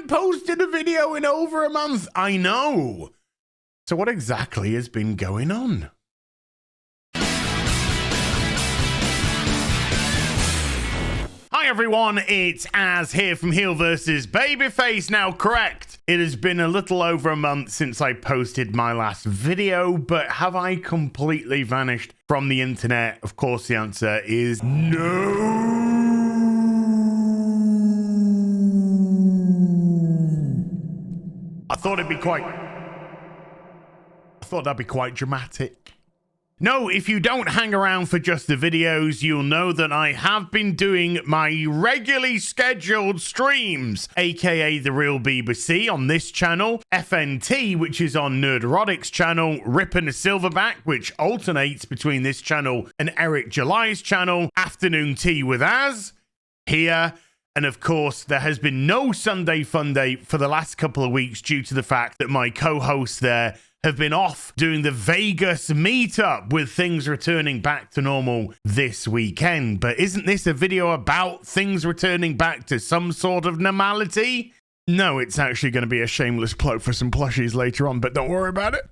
haven't posted a video in over a month. I know. So what exactly has been going on? Hi everyone, it's Az here from HeelvsBabyface. Now, correct, it has been a little over a month since I posted my last video, but have I completely vanished from the internet? Of course, the answer is no. I thought that'd be quite dramatic. No, if you don't hang around for just the videos, you'll know that I have been doing my regularly scheduled streams, aka The Real BBC on this channel, FNT, which is on Nerderotic's channel, Rippin' a Silverback, which alternates between this channel and Eric July's channel, Afternoon Tea with Az, here. And of course, there has been no Sunday Funday for the last couple of weeks due to the fact that my co-hosts there have been off doing the Vegas meetup, with things returning back to normal this weekend. But isn't this a video about things returning back to some sort of normality? No, it's actually going to be a shameless plug for some plushies later on, but don't worry about it.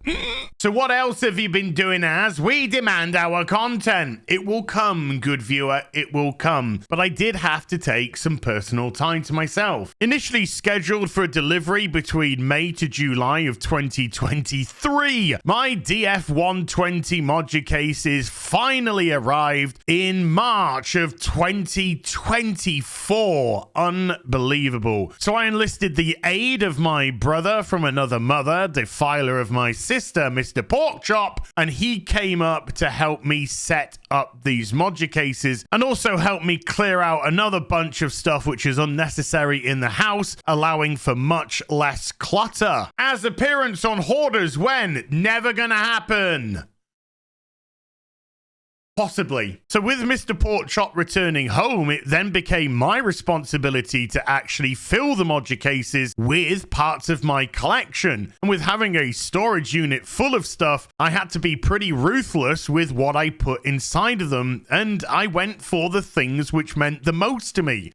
So what else have you been doing, Az? We demand our content. It will come, good viewer, it will come. But I did have to take some personal time to myself. Initially scheduled for a delivery between May to July of 2023, my DF120 Modic Cases finally arrived in March of 2024. Unbelievable. So I enlisted the aid of my brother from another mother, defiler of my sister, Mr. Porkchop, and he came up to help me set up these Modic Cases and also help me clear out another bunch of stuff which is unnecessary in the house, allowing for much less clutter. As appearance on Hoarders when? Never gonna happen. Possibly. So with Mr. Porkchop returning home, it then became my responsibility to actually fill the Modic Cases with parts of my collection. And with having a storage unit full of stuff, I had to be pretty ruthless with what I put inside of them, and I went for the things which meant the most to me.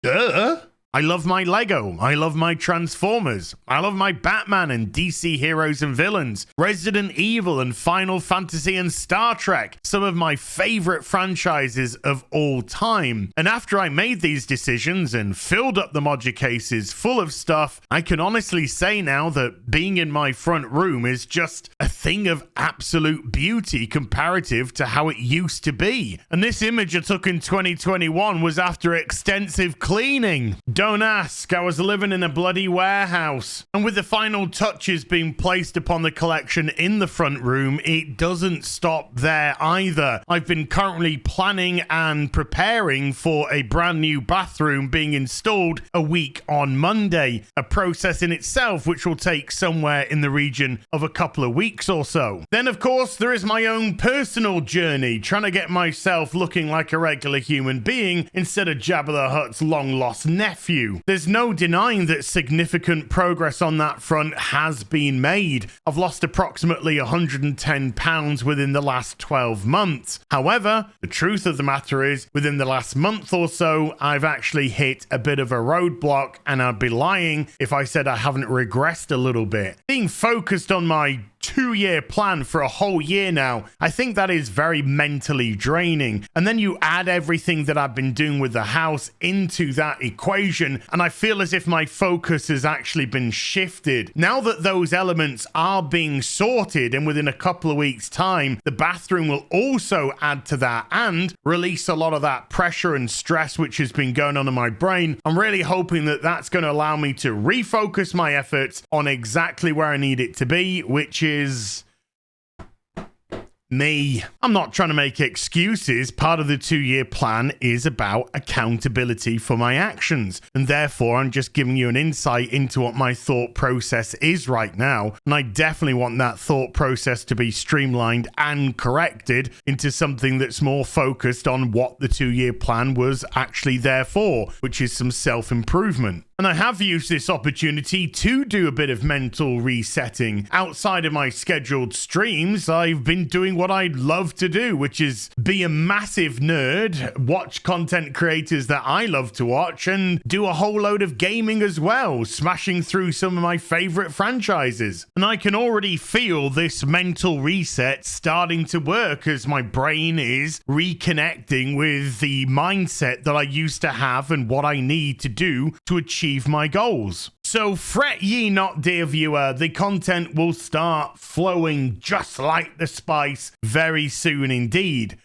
Duh! I love my Lego, I love my Transformers, I love my Batman and DC heroes and villains, Resident Evil and Final Fantasy and Star Trek, some of my favorite franchises of all time. And after I made these decisions and filled up the Modic Cases full of stuff, I can honestly say now that being in my front room is just a thing of absolute beauty comparative to how it used to be. And this image I took in 2021 was after extensive cleaning. Don't ask, I was living in a bloody warehouse. And with the final touches being placed upon the collection in the front room, it doesn't stop there either. I've been currently planning and preparing for a brand new bathroom being installed a week on Monday, a process in itself which will take somewhere in the region of a couple of weeks or so. Then of course there is my own personal journey, trying to get myself looking like a regular human being instead of Jabba the Hutt's long lost nephew. There's no denying that significant progress on that front has been made. I've lost approximately 110 pounds within the last 12 months. However, the truth of the matter is, within the last month or so, I've actually hit a bit of a roadblock, and I'd be lying if I said I haven't regressed a little bit. Being focused on my 2-year plan for a whole year now, I think that is very mentally draining. And then you add everything that I've been doing with the house into that equation, and I feel as if my focus has actually been shifted. Now that those elements are being sorted, and within a couple of weeks' time, the bathroom will also add to that and release a lot of that pressure and stress which has been going on in my brain. I'm really hoping that that's going to allow me to refocus my efforts on exactly where I need it to be, which is me. I'm not trying to make excuses. Part of the 2-year plan is about accountability for my actions, and therefore I'm just giving you an insight into what my thought process is right now. And I definitely want that thought process to be streamlined and corrected into something that's more focused on what the 2-year plan was actually there for, which is some self-improvement. And I have used this opportunity to do a bit of mental resetting. Outside of my scheduled streams, I've been doing what I love to do, which is be a massive nerd, watch content creators that I love to watch, and do a whole load of gaming as well, smashing through some of my favorite franchises. And I can already feel this mental reset starting to work as my brain is reconnecting with the mindset that I used to have and what I need to do to achieve my goals. So fret ye not, dear viewer, the content will start flowing just like the spice very soon indeed.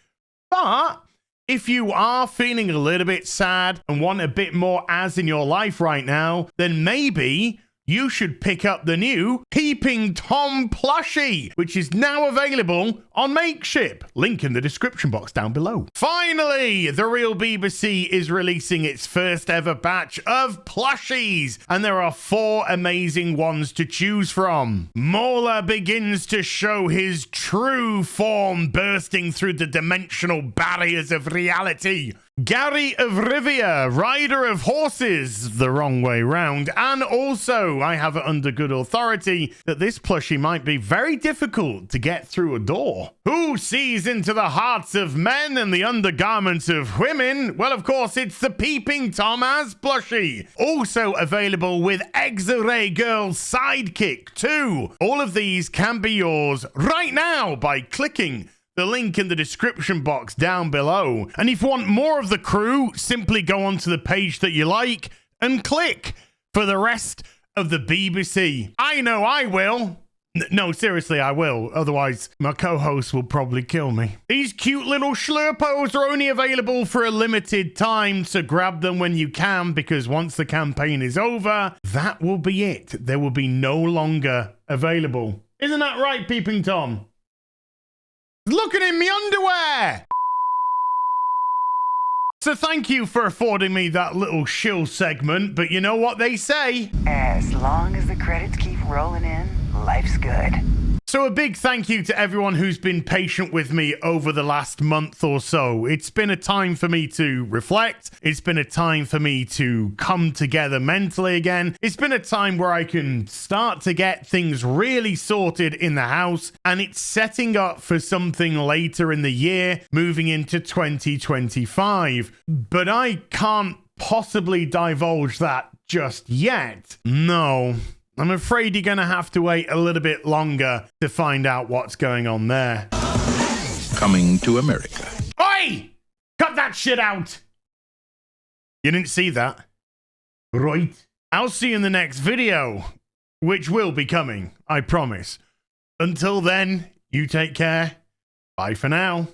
But if you are feeling a little bit sad and want a bit more as in your life right now, then maybe you should pick up the new Peeping Tom Plushie, which is now available on Makeship. Link in the description box down below. Finally, the Real BBC is releasing its first ever batch of plushies, and there are 4 amazing ones to choose from. Mauler begins to show his true form, bursting through the dimensional barriers of reality. Gary of Rivia, rider of horses, the wrong way round, and also I have it under good authority that this plushie might be very difficult to get through a door. Who sees into the hearts of men and the undergarments of women? Well, of course, it's the Peeping Tom as plushie. Also available with X-Ray Girl's sidekick too. All of these can be yours right now by clicking the link in the description box down below. And if you want more of the crew, simply go onto the page that you like and click for the rest of the BBC. I know I will. No, seriously, I will. Otherwise, my co-host will probably kill me. These cute little schlurpos are only available for a limited time, so grab them when you can, because once the campaign is over, that will be it. They will be no longer available. Isn't that right, Peeping Tom? Looking in me underwear! So thank you for affording me that little shill segment, but you know what they say? As long as the credits keep rolling in, life's good. So a big thank you to everyone who's been patient with me over the last month or so. It's been a time for me to reflect. It's been a time for me to come together mentally again. It's been a time where I can start to get things really sorted in the house, and it's setting up for something later in the year, moving into 2025. But I can't possibly divulge that just yet. No. I'm afraid you're going to have to wait a little bit longer to find out what's going on there. Coming to America. Oi! Cut that shit out! You didn't see that? Right. I'll see you in the next video, which will be coming, I promise. Until then, you take care. Bye for now.